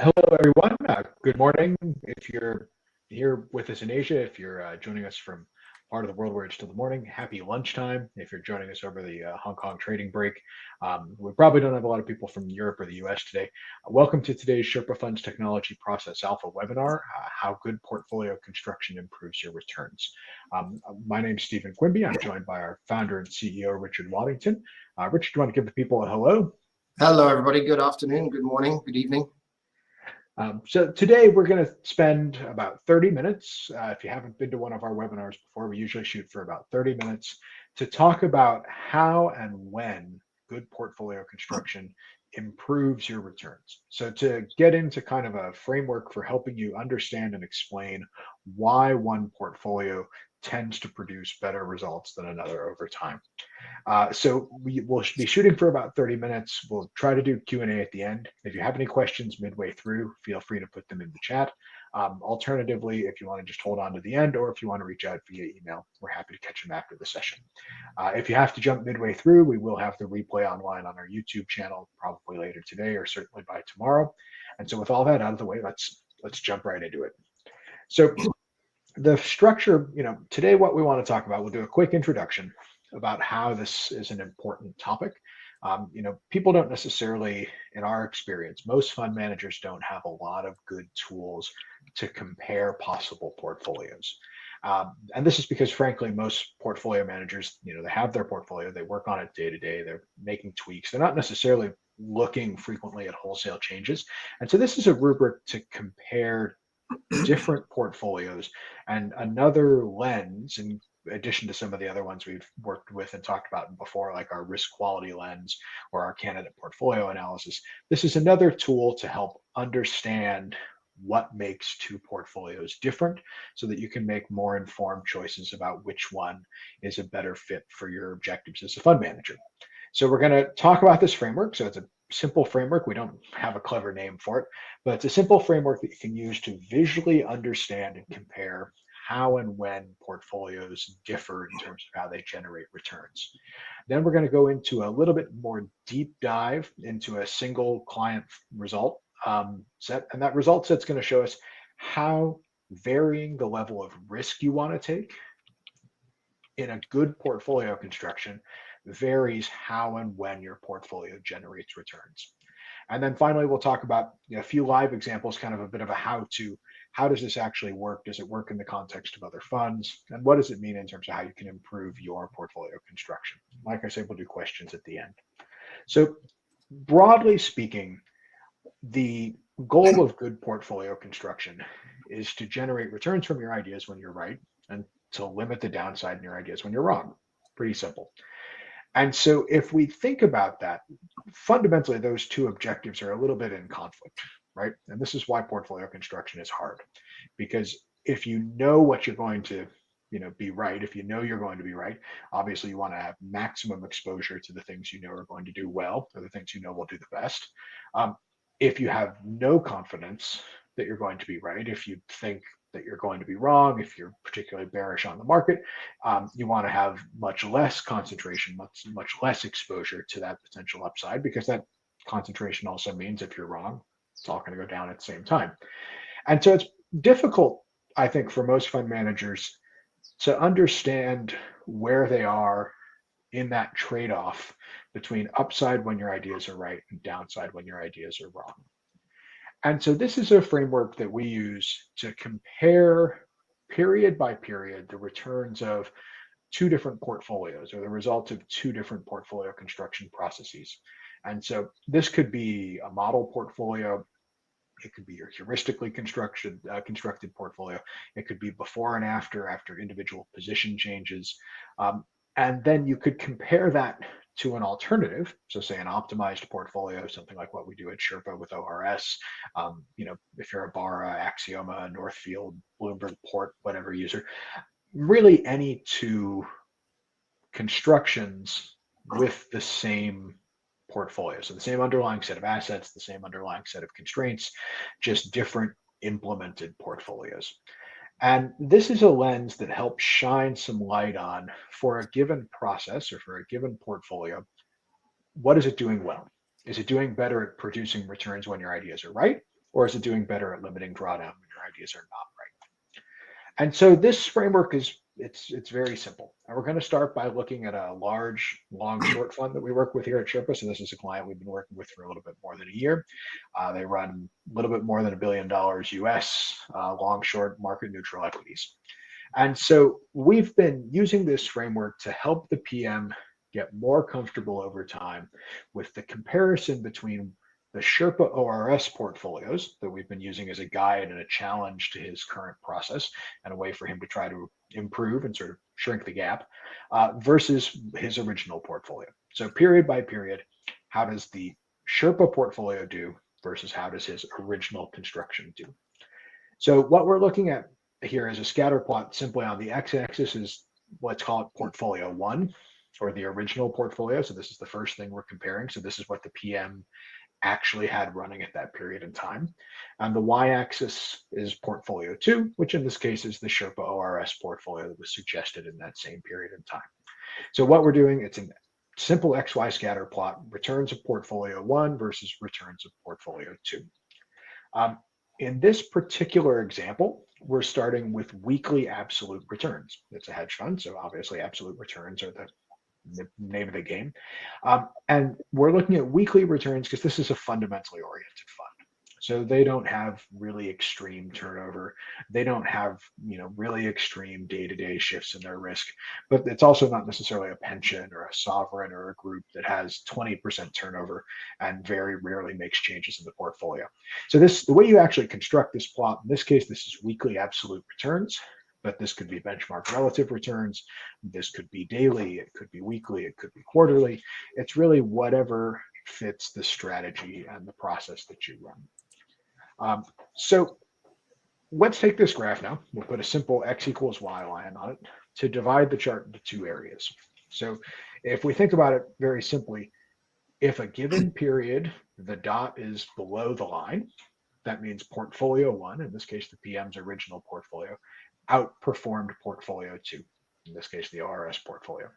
Hello, everyone. Good morning. If you're here with us in Asia, if you're joining us from part of the world where it's still the morning, happy lunchtime. If you're joining us over the Hong Kong trading break, we probably don't have a lot of people from Europe or the US today. Welcome to today's Sherpa Funds Technology Process Alpha webinar, How Good Portfolio Construction Improves Your Returns. My name's Stephen Quimby. I'm joined by our founder and CEO, Richard Waddington. Richard, do you want to give the people a hello? Hello, everybody. Good afternoon, good morning, good evening. So today we're going to spend about 30 minutes. If you haven't been to one of our webinars before, we usually shoot for about 30 minutes to talk about how and when good portfolio construction improves your returns. So to get into kind of a framework for helping you understand and explain why one portfolio tends to produce better results than another over time. So we will be shooting for about 30 minutes. We'll try to do Q&A at the end. If you have any questions midway through, feel free to put them in the chat. Alternatively, if you want to just hold on to the end, or if you want to reach out via email, we're happy to catch them after the session. If you have to jump midway through, we will have the replay online on our YouTube channel, probably later today or certainly by tomorrow. And so with all that out of the way, let's jump right into it. So the structure, today what we want to talk about, we'll do a quick introduction about how this is an important topic. People don't necessarily, in our experience, most fund managers don't have a lot of good tools to compare possible portfolios. And this is because, frankly, most portfolio managers, they have their portfolio, they work on it day to day, they're making tweaks, they're not necessarily looking frequently at wholesale changes. And so this is a rubric to compare different portfolios and another lens, in addition to some of the other ones we've worked with and talked about before, like our risk quality lens or our candidate portfolio analysis. This is another tool to help understand what makes two portfolios different so that you can make more informed choices about which one is a better fit for your objectives as a fund manager. So we're going to talk about this framework. So it's a simple framework. We don't have a clever name for it, but it's a simple framework that you can use to visually understand and compare how and when portfolios differ in terms of how they generate returns. Then we're going to go into a little bit more deep dive into a single client result set. And that result set's going to show us how varying the level of risk you want to take in a good portfolio construction varies how and when your portfolio generates returns. And then finally, we'll talk about a few live examples, kind of a bit of a how-to. How does this actually work? Does it work in the context of other funds? And what does it mean in terms of how you can improve your portfolio construction? Like I said, we'll do questions at the end. So broadly speaking, the goal of good portfolio construction is to generate returns from your ideas when you're right and to limit the downside in your ideas when you're wrong. Pretty simple. And so if we think about that, fundamentally, those two objectives are a little bit in conflict, right? And this is why portfolio construction is hard, because if you know what you're going to be right, if you know you're going to be right, obviously you want to have maximum exposure to the things you know are going to do well, or the things you know will do the best. If you have no confidence that you're going to be right, if you think that you're going to be wrong, if you're particularly bearish on the market, you want to have much less concentration, much less exposure to that potential upside, because that concentration also means if you're wrong, it's all going to go down at the same time. And so it's difficult, I think, for most fund managers to understand where they are in that trade-off between upside when your ideas are right and downside when your ideas are wrong. And so this is a framework that we use to compare period by period the returns of two different portfolios or the result of two different portfolio construction processes. And so this could be a model portfolio. It could be your heuristically constructed portfolio. It could be before and after individual position changes. And then you could compare that to an alternative, so say an optimized portfolio, something like what we do at Sherpa with ORS. If you're a Barra, Axioma, Northfield, Bloomberg Port, whatever user, really any two constructions with the same portfolio. So the same underlying set of assets, the same underlying set of constraints, just different implemented portfolios. And this is a lens that helps shine some light on, for a given process or for a given portfolio, what is it doing well? Is it doing better at producing returns when your ideas are right? or is it doing better at limiting drawdown when your ideas are not right? And so this framework is it's very simple. And we're going to start by looking at a large long short fund that we work with here at Sherpa. So this is a client we've been working with for a little bit more than a year. They run a little bit more than $1 billion US long short market neutral equities. And so we've been using this framework to help the PM get more comfortable over time with the comparison between the Sherpa ORS portfolios that we've been using as a guide and a challenge to his current process and a way for him to try to improve and sort of shrink the gap versus his original portfolio. So period by period, how does the Sherpa portfolio do versus how does his original construction do? So what we're looking at here is a scatter plot simply on the x-axis is let's call it portfolio one or the original portfolio. So this is the first thing we're comparing. So this is what the PM actually had running at that period in time. And the y-axis is portfolio two, which in this case is the Sherpa ORS portfolio that was suggested in that same period in time. So what we're doing, it's a simple XY scatter plot, returns of portfolio one versus returns of portfolio two. In this particular example, we're starting with weekly absolute returns. It's a hedge fund, so obviously absolute returns are the name of the game. And we're looking at weekly returns because this is a fundamentally oriented fund. So they don't have really extreme turnover. They don't have, really extreme day-to-day shifts in their risk. But it's also not necessarily a pension or a sovereign or a group that has 20% turnover and very rarely makes changes in the portfolio. So the way you actually construct this plot, in this case, this is weekly absolute returns, but this could be benchmark relative returns. This could be daily, it could be weekly, it could be quarterly. It's really whatever fits the strategy and the process that you run. So let's take this graph now. We'll put a simple x equals y line on it to divide the chart into two areas. So if we think about it very simply, if a given period, the dot is below the line, that means portfolio one, in this case, the PM's original portfolio, outperformed portfolio two, in this case, the ORS portfolio.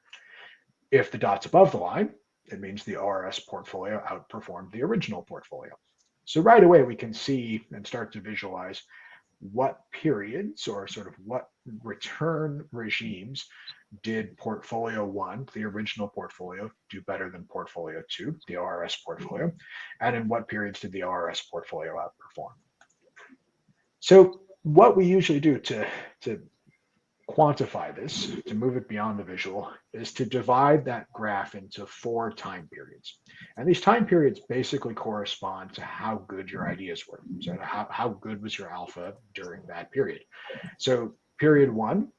If the dot's above the line, it means the ORS portfolio outperformed the original portfolio. So right away, we can see and start to visualize what periods or sort of what return regimes did portfolio one, the original portfolio, do better than portfolio two, the ORS portfolio, and in what periods did the ORS portfolio outperform. So what we usually do to quantify this, to move it beyond the visual, is to divide that graph into 4 time periods. And these time periods basically correspond to how good your ideas were. So how good was your alpha during that period. So period one,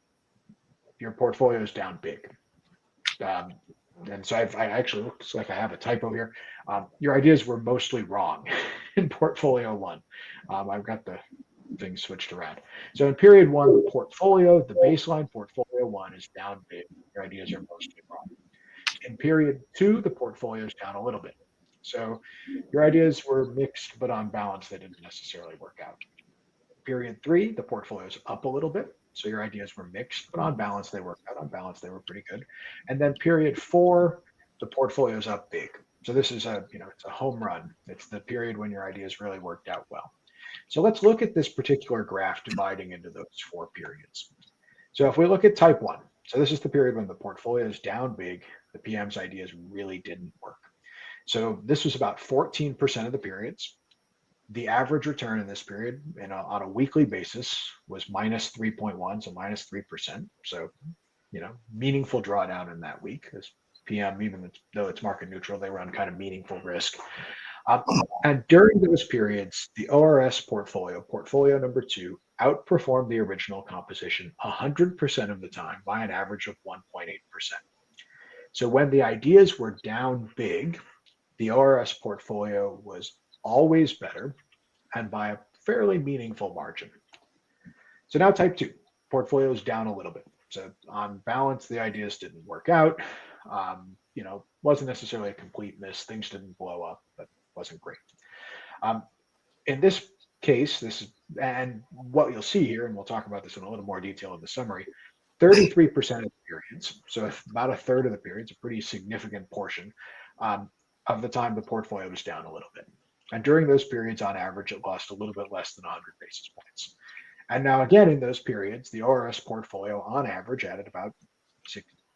your portfolio is down big. And so I actually looks like I have a typo here. Your ideas were mostly wrong in portfolio one. I've got the things switched around. So in period one, the baseline portfolio one is down big. Your ideas are mostly wrong. In period two, the portfolio is down a little bit. So your ideas were mixed, but on balance, they didn't necessarily work out. Period three, the portfolio is up a little bit. So your ideas were mixed, but on balance, they worked out. On balance, they were pretty good. And then period four, the portfolio is up big. So this is it's a home run. It's the period when your ideas really worked out well. So let's look at this particular graph dividing into those 4 periods. So if we look at type 1, so this is the period when the portfolio is down big, the PM's ideas really didn't work. So this was about 14% of the periods. The average return in this period on a weekly basis was minus 3.1, so minus 3%. So, meaningful drawdown in that week as PM, even though it's market neutral, they run kind of meaningful risk. And during those periods, the ORS portfolio number 2, outperformed the original composition 100% of the time by an average of 1.8%. So when the ideas were down big, the ORS portfolio was always better and by a fairly meaningful margin. So now type 2, portfolio is down a little bit. So on balance, the ideas didn't work out. Wasn't necessarily a complete miss. Things didn't blow up, but wasn't great. In this case, and what you'll see here, and we'll talk about this in a little more detail in the summary, 33% of the periods, so about a third of the periods, a pretty significant portion of the time the portfolio was down a little bit. And during those periods, on average, it lost a little bit less than 100 basis points. And now, again, in those periods, the ORS portfolio on average added about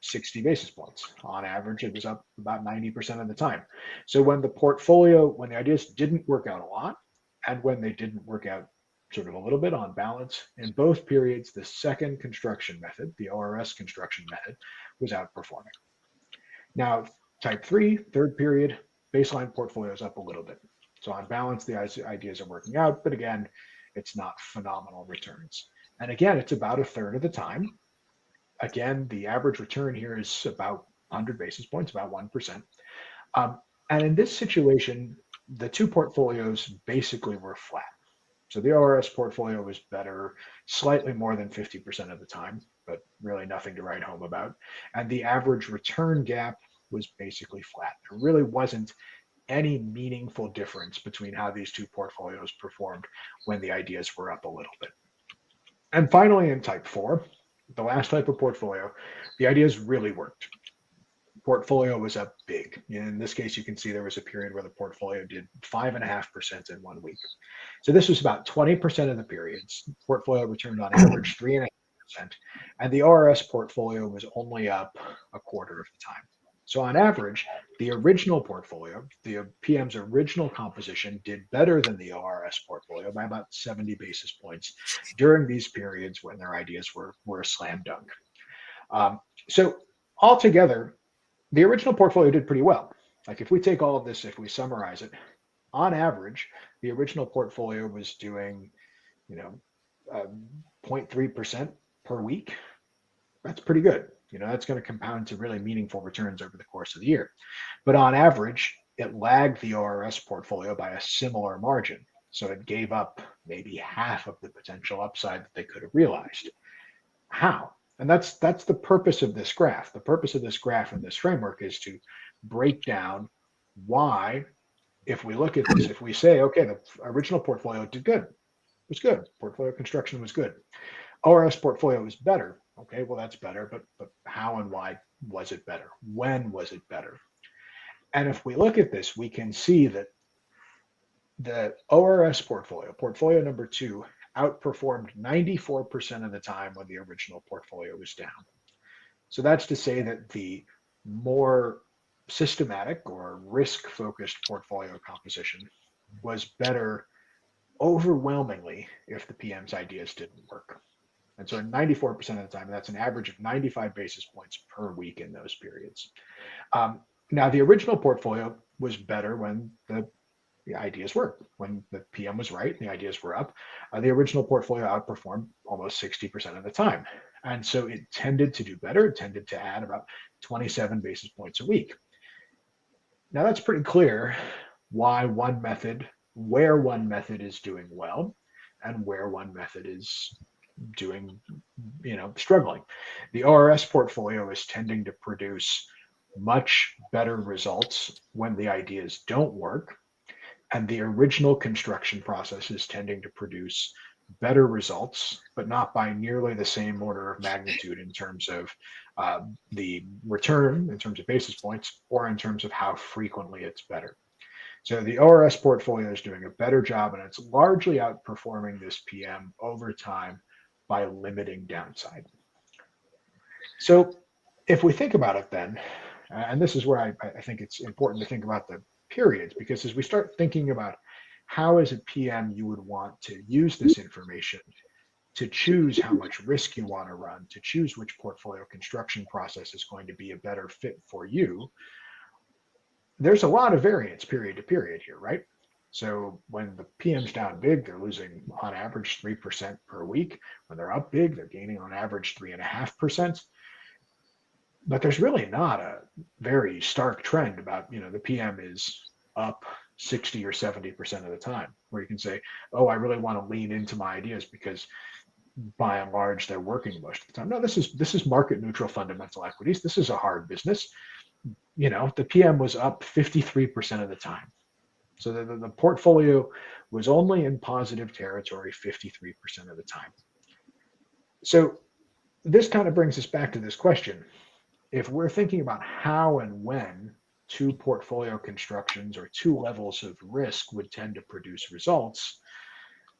60 basis points. On average, it was up about 90% of the time. So when the ideas didn't work out a lot, and when they didn't work out sort of a little bit on balance, in both periods, the second construction method, the ORS construction method, was outperforming. Now, type three, third period, baseline portfolio is up a little bit. So on balance, the ideas are working out, but again, it's not phenomenal returns. And again, it's about a third of the time. Again, the average return here is about 100 basis points, about 1%. Um, and in this situation, the two portfolios basically were flat. So the ORS portfolio was better slightly more than 50% of the time, but really nothing to write home about. And the average return gap was basically flat. There really wasn't any meaningful difference between how these two portfolios performed when the ideas were up a little bit. And finally, in type four, the last type of portfolio, the ideas really worked. Portfolio was up big. In this case, you can see there was a period where the portfolio did 5.5% in 1 week. So this was about 20% of the periods. Portfolio returned on average 3.5%, and the ORS portfolio was only up a quarter of the time. So on average, the original portfolio, the PM's original composition, did better than the ORS portfolio by about 70 basis points during these periods when their ideas were a slam dunk. Um, so altogether, the original portfolio did pretty well. Like if we take all of this, if we summarize it, on average, the original portfolio was doing, you know, 0.3% per week. That's pretty good. That's going to compound to really meaningful returns over the course of the year. But on average, it lagged the ORS portfolio by a similar margin. So it gave up maybe half of the potential upside that they could have realized. How? And that's the purpose of this graph. The purpose of this graph and this framework is to break down why, if we look at this, if we say, okay, the original portfolio did good, it was good. Portfolio construction was good. ORS portfolio was better. Okay, well that's better, but how and why was it better? When was it better? And if we look at this, we can see that the ORS portfolio, portfolio number two, outperformed 94% of the time when the original portfolio was down. So that's to say that the more systematic or risk focused portfolio composition was better overwhelmingly if the PM's ideas didn't work. And so 94% of the time, that's an average of 95 basis points per week in those periods. Now, the original portfolio was better when the ideas worked. When the PM was right, the ideas were up. The original portfolio outperformed almost 60% of the time. And so it tended to do better. It tended to add about 27 basis points a week. Now that's pretty clear where one method is doing well and where one method is doing, struggling. The ORS portfolio is tending to produce much better results when the ideas don't work, and the original construction process is tending to produce better results, but not by nearly the same order of magnitude in terms of the return, in terms of basis points, or in terms of how frequently it's better. So the ORS portfolio is doing a better job, and it's largely outperforming this PM over time by limiting downside. So if we think about it then, and this is where I think it's important to think about the periods, because as we start thinking about how as a PM you would want to use this information to choose how much risk you want to run, to choose which portfolio construction process is going to be a better fit for you, there's a lot of variance period to period here, right? So when the PM's down big, they're losing on average 3% per week. When they're up big, they're gaining on average 3.5%. But there's really not a very stark trend about, the PM is up 60 or 70% of the time, where you can say, oh, I really want to lean into my ideas because by and large they're working most of the time. No, this is market neutral fundamental equities. This is a hard business. The PM was up 53% of the time. So the portfolio was only in positive territory 53% of the time. So this kind of brings us back to this question. If we're thinking about how and when two portfolio constructions or two levels of risk would tend to produce results,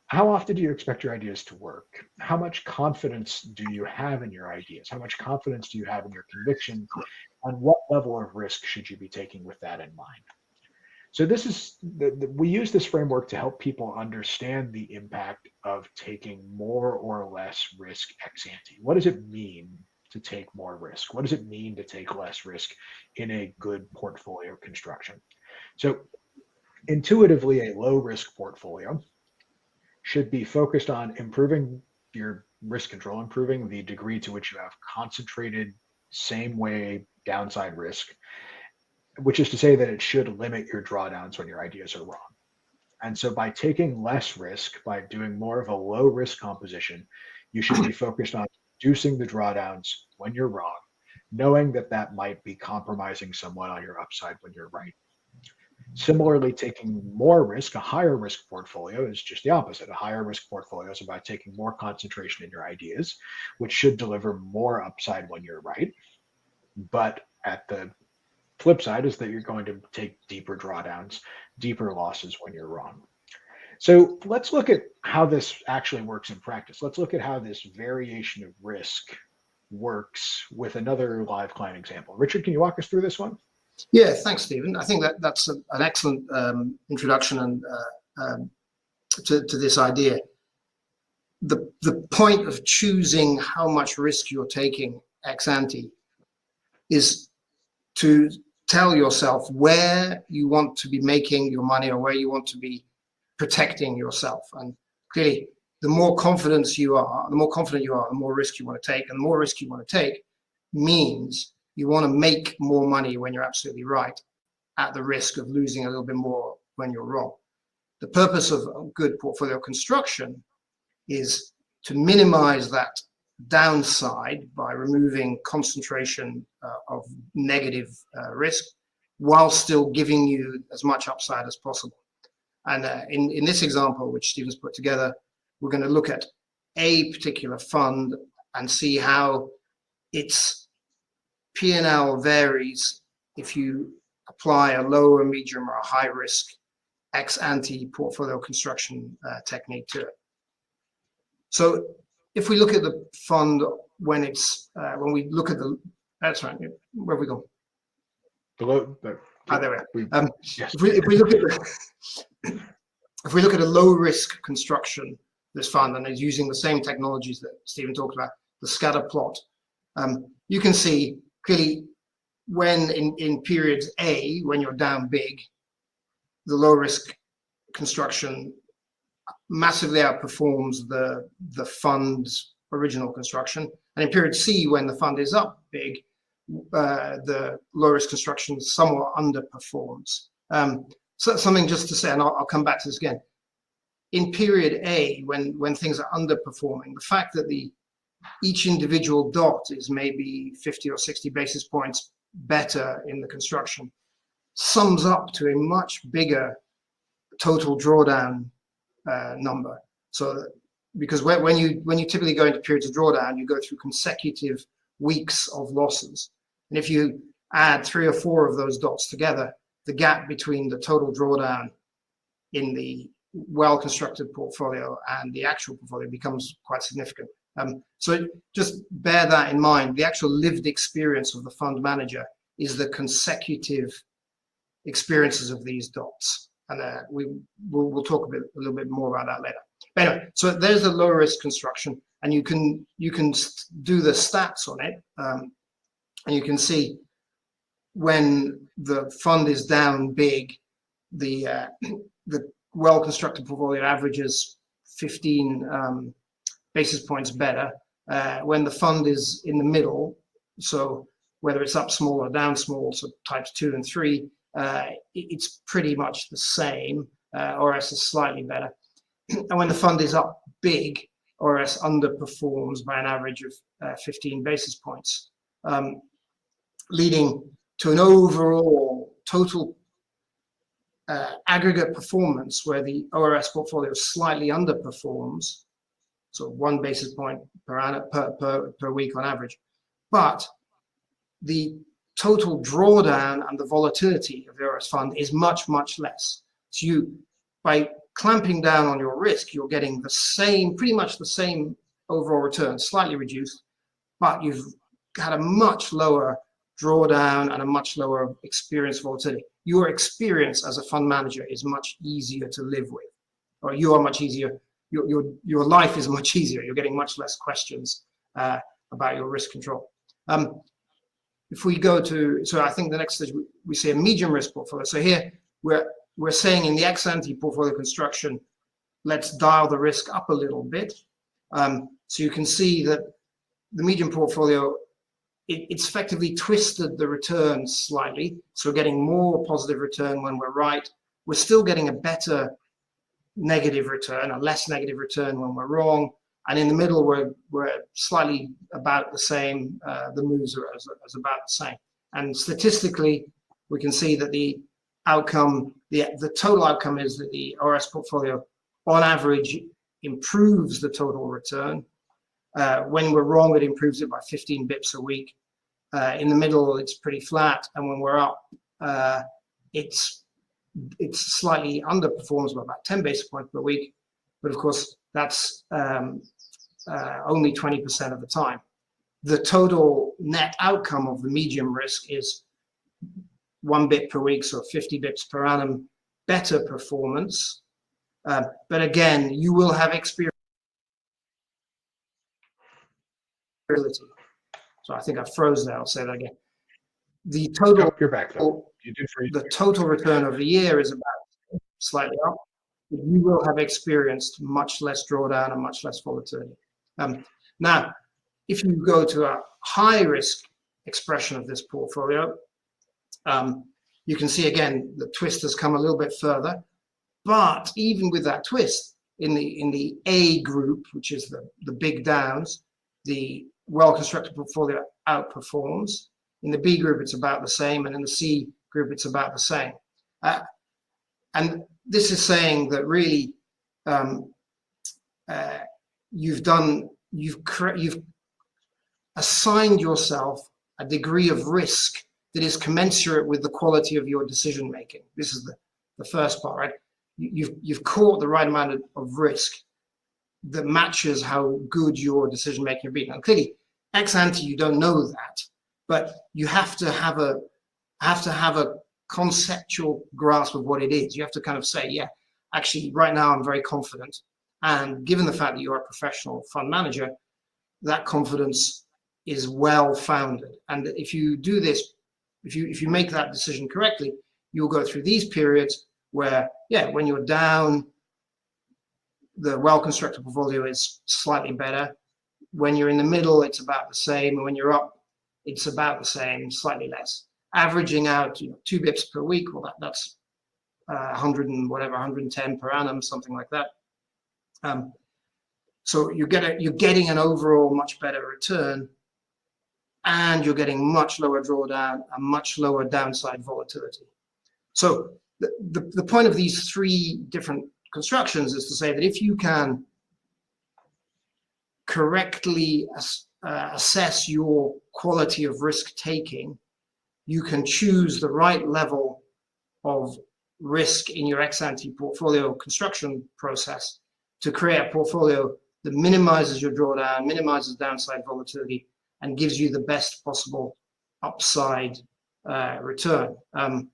how often do you expect your ideas to work? How much confidence do you have in your ideas? How much confidence do you have in your convictions? And what level of risk should you be taking with that in mind? So this is we use this framework to help people understand the impact of taking more or less risk ex ante. What does it mean to take more risk? What does it mean to take less risk in a good portfolio construction? So intuitively, a low risk portfolio should be focused on improving your risk control, improving the degree to which you have concentrated same way downside risk, which is to say that it should limit your drawdowns when your ideas are wrong. And so by taking less risk, by doing more of a low risk composition, you should be focused on reducing the drawdowns when you're wrong, knowing that that might be compromising somewhat on your upside when you're right. Similarly, taking more risk, a higher risk portfolio is just the opposite. A higher risk portfolio is about taking more concentration in your ideas, which should deliver more upside when you're right. But at the flip side is that you're going to take deeper drawdowns, deeper losses when you're wrong. So let's look at how this actually works in practice. Let's look at how this variation of risk works with another live client example. Richard, can you walk us through this one? Yeah, thanks, Stephen. I think that's an excellent introduction and to this idea. The point of choosing how much risk you're taking ex ante is to tell yourself where you want to be making your money or where you want to be protecting yourself. And clearly, the more confident you are, the more risk you want to take. And the more risk you want to take means you want to make more money when you're absolutely right, at the risk of losing a little bit more when you're wrong. The purpose of good portfolio construction is to minimize that downside by removing concentration of negative risk while still giving you as much upside as possible. And in this example, which Stephen's put together, we're going to look at a particular fund and see how its P&L varies if you apply a low, a medium, or a high risk ex ante portfolio construction technique to it. So if we look at the fund when we look at the, that's right, where have we gone? There we are. Yes. If we look at if we look at a low risk construction, this fund, and is using the same technologies that Stephen talked about, the scatter plot, you can see clearly when in periods A, when you're down big, the low risk construction massively outperforms the fund's original construction. And in period C, when the fund is up big, the low risk construction somewhat underperforms. So something just to say, and I'll come back to this again. In period A, when things are underperforming, the fact that each individual dot is maybe 50 or 60 basis points better in the construction sums up to a much bigger total drawdown number. So because when you typically go into periods of drawdown, you go through consecutive weeks of losses. And if you add 3 or 4 of those dots together, the gap between the total drawdown in the well-constructed portfolio and the actual portfolio becomes quite significant. So just bear that in mind. The actual lived experience of the fund manager is the consecutive experiences of these dots. And we'll talk a little bit more about that later. But anyway, so there's the low risk construction, and you can do the stats on it, and you can see when the fund is down big, the well-constructed portfolio averages 15 basis points better. When the fund is in the middle, so whether it's up small or down small, so types 2 and 3, it's pretty much the same. ORS is slightly better. And when the fund is up big, ORS underperforms by an average of 15 basis points, leading to an overall total aggregate performance where the ORS portfolio slightly underperforms, so 1 basis point per week on average. But the total drawdown and the volatility of the RS fund is much, much less. So by clamping down on your risk, you're getting the same, pretty much the same overall return, slightly reduced, but you've had a much lower drawdown and a much lower experience volatility. Your experience as a fund manager is much easier to live with, or you are much easier. Your life is much easier. You're getting much less questions about your risk control. If we go to, so I think the next stage we see a medium risk portfolio. So here we're saying in the ex-ante portfolio construction, let's dial the risk up a little bit. So you can see that the medium portfolio, it's effectively twisted the return slightly. So we're getting more positive return when we're right. We're still getting a better negative return, a less negative return when we're wrong. And in the middle, we're slightly about the same. The moves are as about the same. And statistically, we can see that the outcome, the total outcome is that the RS portfolio, on average, improves the total return. When we're wrong, it improves it by 15 bips a week. In the middle, it's pretty flat. And when we're up, it's slightly underperforms by about 10 basis points per week. But of course, that's only 20% of the time. The total net outcome of the medium risk is 1 bit per week, so 50 bips per annum, better performance. But again, you will have experience. So I think I froze there. I'll say that again. The total, you're back though. You did freeze. The total return of the year is about slightly up. But you will have experienced much less drawdown and much less volatility. Now, if you go to a high risk expression of this portfolio, you can see again the twist has come a little bit further. But even with that twist, in the A group, which is the big downs, the well-constructed portfolio outperforms. In the B group, it's about the same, and in the C group, it's about the same. And this is saying that really you've assigned yourself a degree of risk that is commensurate with the quality of your decision making. This is the first part, right? You've caught the right amount of risk that matches how good your decision making will be. Now, clearly, ex ante, you don't know that, but you have to have a conceptual grasp of what it is. You have to kind of say, yeah, actually, right now I'm very confident, and given the fact that you're a professional fund manager, that confidence is well founded. And if you do this, if you make that decision correctly, you'll go through these periods where, yeah, when you're down, the well-constructed portfolio is slightly better. When you're in the middle, it's about the same. And when you're up, it's about the same, slightly less. Averaging out 2 bips per week, well, that's 100 and whatever, 110 per annum, something like that. So you're getting an overall much better return, and you're getting much lower drawdown and much lower downside volatility. So the point of these three different constructions is to say that if you can correctly assess your quality of risk taking, you can choose the right level of risk in your ex-ante portfolio construction process to create a portfolio that minimizes your drawdown, minimizes downside volatility, and gives you the best possible upside return. And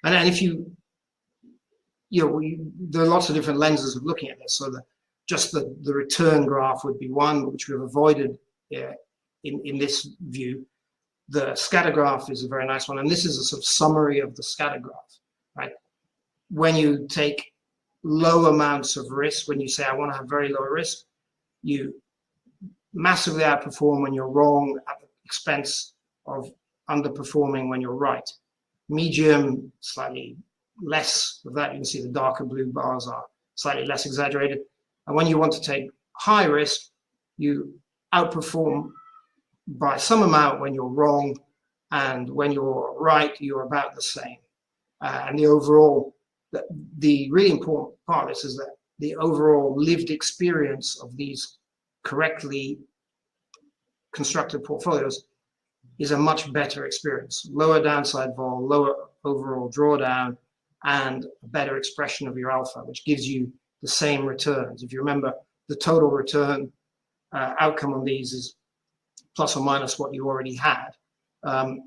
if there are lots of different lenses of looking at this. So just the return graph would be one, which we've avoided in this view. The scatter graph is a very nice one, and this is a sort of summary of the scatter graph, right? When you take low amounts of risk, when you say I want to have very low risk, you massively outperform when you're wrong at the expense of underperforming when you're right. Medium, slightly less of that. You can see the darker blue bars are slightly less exaggerated. And when you want to take high risk, you outperform by some amount when you're wrong, and when you're right, you're about the same. And the overall, the really important part of this is that the overall lived experience of these correctly constructed portfolios is a much better experience. Lower downside vol, lower overall drawdown, and a better expression of your alpha, which gives you the same returns. If you remember, the total return outcome on these is plus or minus what you already had. Plus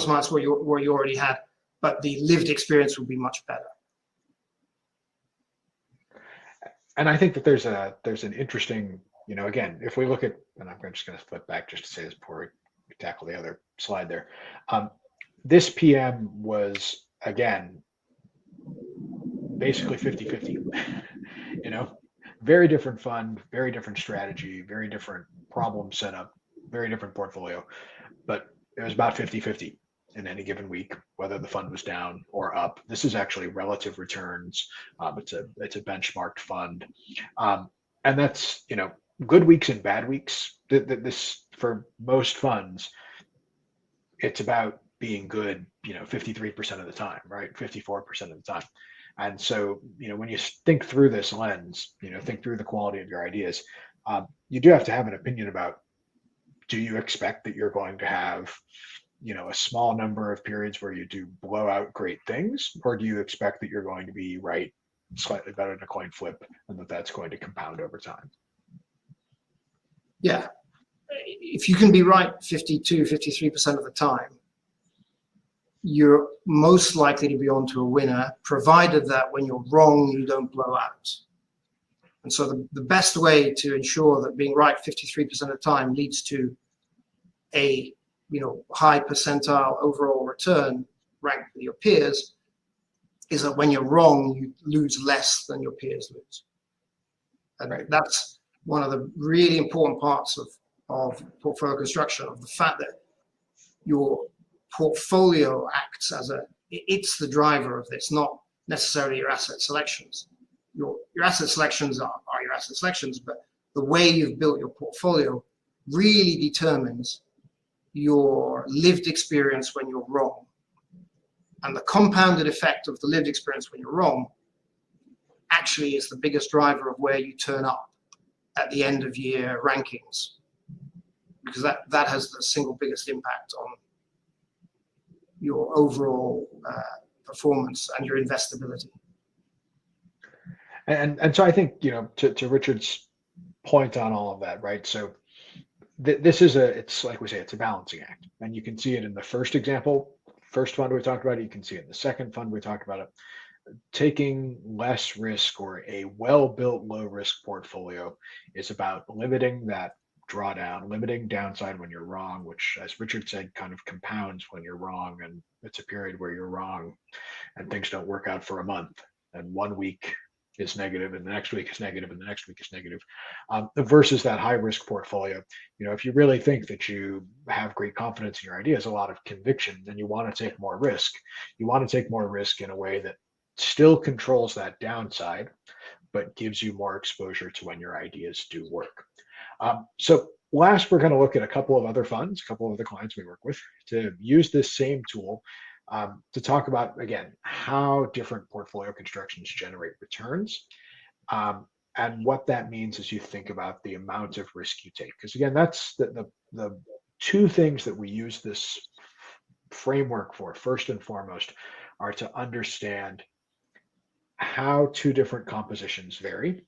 or minus what you already had, but the lived experience will be much better. And I think that there's an interesting, again, if we look at, and I'm just going to flip back just to say this before we tackle the other slide there. This PM was, again, basically 50-50. Very different fund, very different strategy, very different problem setup, very different portfolio, but it was about 50-50 in any given week, whether the fund was down or up. This is actually relative returns. It's a benchmarked fund, and that's good weeks and bad weeks. This for most funds, it's about being good, 53% of the time, right? 54% of the time. And so, when you think through this lens, think through the quality of your ideas, you do have to have an opinion about, do you expect that you're going to have, a small number of periods where you do blow out great things, or do you expect that you're going to be right slightly better than a coin flip and that's going to compound over time? Yeah. If you can be right 52, 53% of the time, you're most likely to be onto a winner, provided that when you're wrong, you don't blow out. And so the best way to ensure that being right 53% of the time leads to a high percentile overall return ranked with your peers is that when you're wrong, you lose less than your peers lose. And right. That's one of the really important parts of portfolio construction, of the fact that your portfolio acts as it's the driver of this, not necessarily your asset selections. Your asset selections are your asset selections, but the way you've built your portfolio really determines your lived experience when you're wrong. And the compounded effect of the lived experience when you're wrong actually is the biggest driver of where you turn up at the end of year rankings, because that has the single biggest impact on your overall performance and your investability. And so I think, to Richard's point on all of that, right? So this is it's like we say, it's a balancing act, and you can see it in the first example, first fund we talked about it. You can see it in the second fund we talked about it. Taking less risk, or a well-built low risk portfolio, is about limiting that drawdown, limiting downside when you're wrong, which, as Richard said, kind of compounds when you're wrong. And it's a period where you're wrong and things don't work out for a month, and 1 week is negative, and the next week is negative, and the next week is negative, versus that high risk portfolio. If you really think that you have great confidence in your ideas, a lot of conviction, then you want to take more risk. You want to take more risk in a way that still controls that downside, but gives you more exposure to when your ideas do work. So last, we're going to look at a couple of other funds, a couple of other clients we work with, to use this same tool to talk about, again, how different portfolio constructions generate returns, and what that means as you think about the amount of risk you take. Because again, that's the two things that we use this framework for, first and foremost, are to understand how two different compositions vary,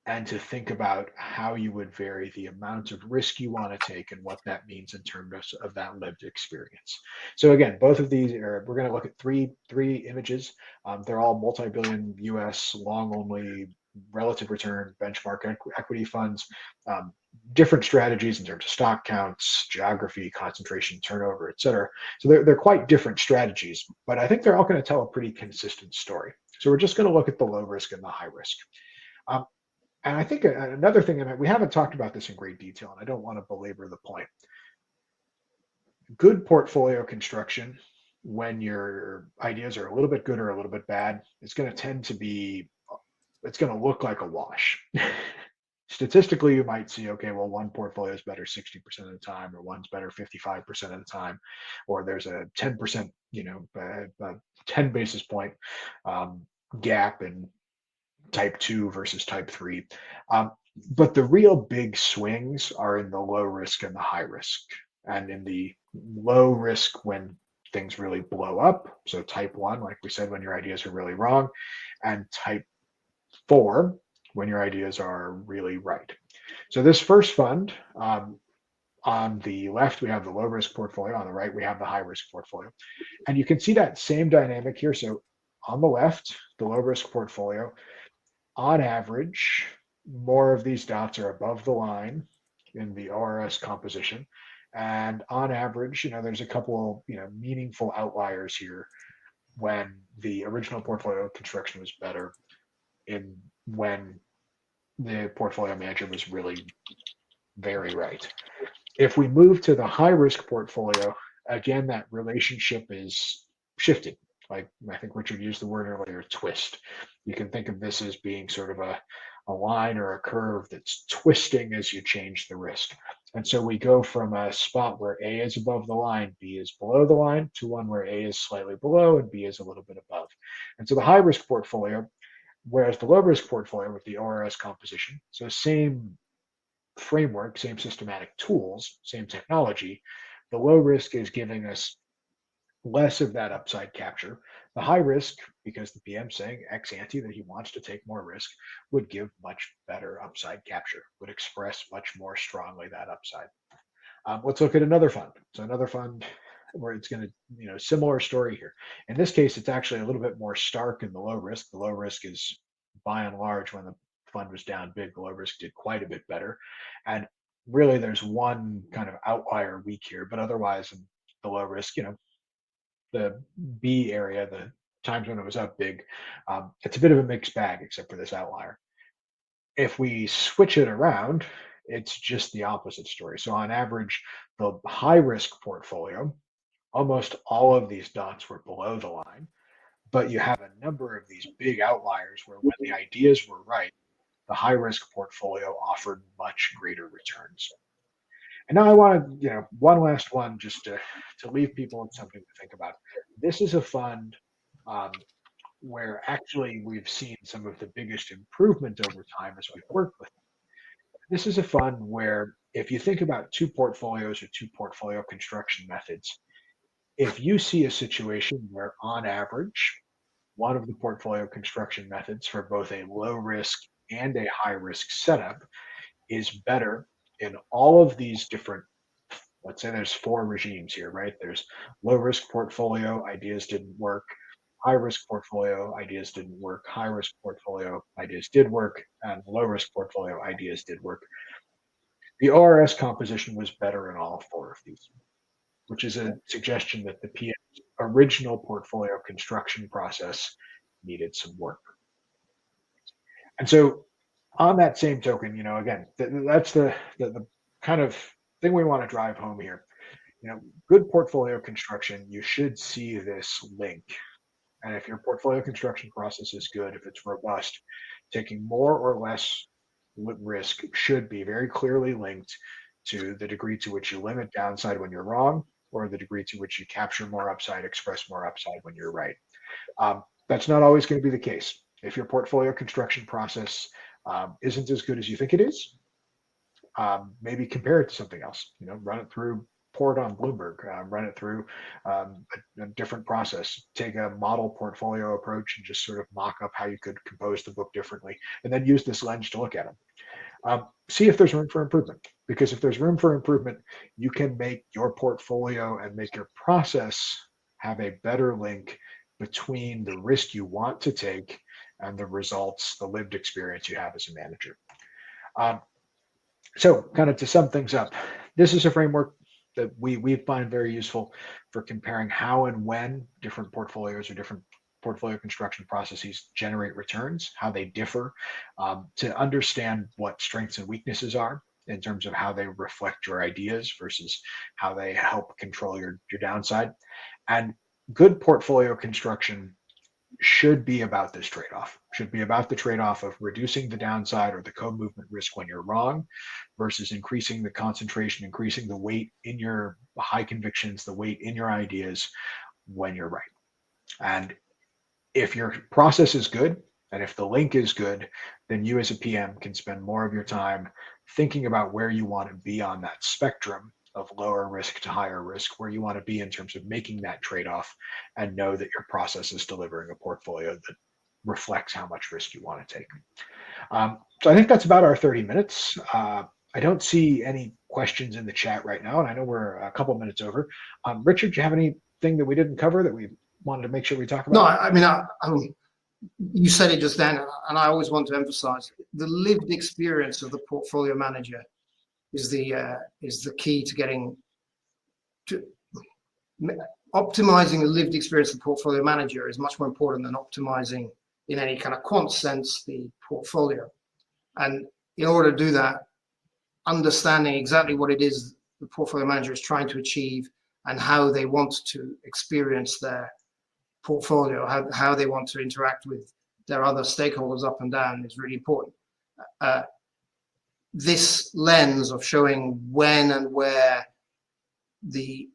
and to think about how you would vary the amount of risk you want to take and what that means in terms of that lived experience. So again, both of these we're going to look at three images. They're all multi-billion US long only relative return benchmark equity funds, different strategies in terms of stock counts, geography, concentration, turnover, et cetera. So they're quite different strategies, but I think they're all going to tell a pretty consistent story. So we're just going to look at the low risk and the high risk. And I think another thing, and we haven't talked about this in great detail, and I don't want to belabor the point. Good portfolio construction, when your ideas are a little bit good or a little bit bad, it's going to look like a wash. Statistically, you might see, okay, well, one portfolio is better 60% of the time, or one's better 55% of the time, or there's a 10%, 10 basis point gap in type 2 versus type 3. But the real big swings are in the low risk and the high risk. And in the low risk, when things really blow up, so type one, like we said, when your ideas are really wrong, and type four, when your ideas are really right. So this first fund, on the left, we have the low risk portfolio. On the right, we have the high risk portfolio. And you can see that same dynamic here. So on the left, the low risk portfolio, on average, more of these dots are above the line in the ORS composition. And on average, there's a couple, meaningful outliers here when the original portfolio construction was better in when the portfolio manager was really very right. If we move to the high risk portfolio, again, that relationship is shifted. Like I think Richard used the word earlier, twist. You can think of this as being sort of a line or a curve that's twisting as you change the risk. And so we go from a spot where A is above the line, B is below the line, to one where A is slightly below and B is a little bit above. And so the high risk portfolio, whereas the low risk portfolio with the ORS composition, so same framework, same systematic tools, same technology. The low risk is giving us less of that upside capture. The high risk, because the PM's saying ex ante that he wants to take more risk, would give much better upside capture, would express much more strongly that upside. Let's look at another fund. So another fund where it's going to, similar story here. In this case, it's actually a little bit more stark in the low risk. The low risk is by and large when the fund was down big, the low risk did quite a bit better. And really there's one kind of outlier week here, but otherwise in the low risk, the B area, the times when it was up big, it's a bit of a mixed bag except for this outlier. If we switch it around, it's just the opposite story. So on average, the high risk portfolio, almost all of these dots were below the line, but you have a number of these big outliers where when the ideas were right, the high risk portfolio offered much greater returns. And now I want to, one last one just to leave people with something to think about. This is a fund um, where actually we've seen some of the biggest improvement over time as we've worked with. This is a fund where if you think about two portfolios or two portfolio construction methods, if you see a situation where on average, one of the portfolio construction methods for both a low risk and a high risk setup is better in all of these different, let's say there's four regimes here, right? There's low risk portfolio, ideas didn't work. High risk portfolio, ideas didn't work. High risk portfolio, ideas did work. And low risk portfolio, ideas did work. The ORS composition was better in all four of these, which is a suggestion that the PM's original portfolio construction process needed some work. And so, on that same token, again, that's the kind of thing we want to drive home here. Good portfolio construction, you should see this link. And if your portfolio construction process is good, if it's robust, taking more or less risk should be very clearly linked to the degree to which you limit downside when you're wrong, or the degree to which you capture more upside, express more upside when you're right. That's not always going to be the case. If your portfolio construction process isn't as good as you think it is, maybe compare it to something else. Run it through, pour it on Bloomberg, run it through a different process. Take a model portfolio approach and just sort of mock up how you could compose the book differently, and then use this lens to look at them. See if there's room for improvement. Because if there's room for improvement, you can make your portfolio and make your process have a better link between the risk you want to take and the results, the lived experience you have as a manager. Um, so, kind of to sum things up, this is a framework that we find very useful for comparing how and when different portfolios or different portfolio construction processes generate returns, how they differ, to understand what strengths and weaknesses are in terms of how they reflect your ideas versus how they help control your downside. And good portfolio construction should be about this trade-off, should be about the trade-off of reducing the downside or the co-movement risk when you're wrong versus increasing the concentration, increasing the weight in your high convictions, the weight in your ideas when you're right. And if your process is good, And if the link is good, then you as a PM can spend more of your time thinking about where you want to be on that spectrum of lower risk to higher risk, where you want to be in terms of making that trade off, and know that your process is delivering a portfolio that reflects how much risk you want to take. So I think that's about our 30 minutes. I don't see any questions in the chat right now, and I know we're a couple minutes over. Richard, do you have anything that we didn't cover that we wanted to make sure we talk No, about? I mean, you said it just then, and I always want to emphasize the lived experience of the portfolio manager is the key to getting to optimizing a lived experience of the portfolio manager is much more important than optimizing in any kind of quant sense the portfolio. And in order to do that, understanding exactly what it is the portfolio manager is trying to achieve and how they want to experience their portfolio, how they want to interact with their other stakeholders up and down is really important. This lens of showing when and where the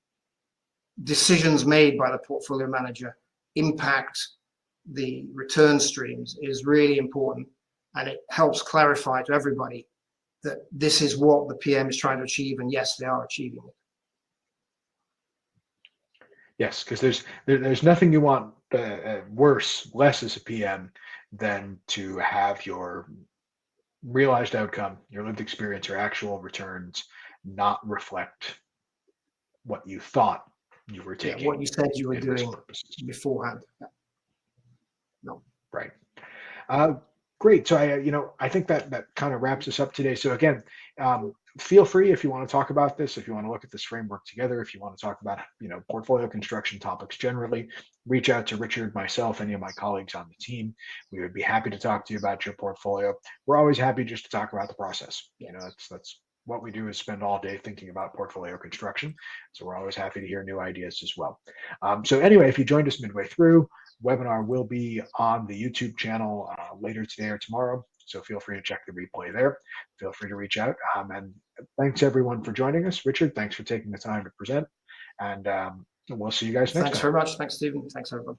decisions made by the portfolio manager impact the return streams is really important, and it helps clarify to everybody that this is what the PM is trying to achieve, and yes, they are achieving it. Yes, because there's nothing you want less as a PM than to have your realized outcome, your lived experience, your actual returns not reflect what you thought you were Yeah, taking what you said you were in risk doing purposes. beforehand. Yeah. No. Right. Uh, Great. So I think that kind of wraps us up today. So again, feel free if you want to talk about this, if you want to look at this framework together, if you want to talk about, portfolio construction topics generally, reach out to Richard, myself, any of my colleagues on the team. We would be happy to talk to you about your portfolio. We're always happy just to talk about the process. That's what we do is spend all day thinking about portfolio construction. So we're always happy to hear new ideas as well. So anyway, if you joined us midway through, webinar will be on the YouTube channel later today or tomorrow. So feel free to check the replay there. Feel free to reach out. And thanks everyone for joining us. Richard, thanks for taking the time to present. And we'll see you guys next Thanks time. very much. Thanks, Stephen. Thanks, everyone.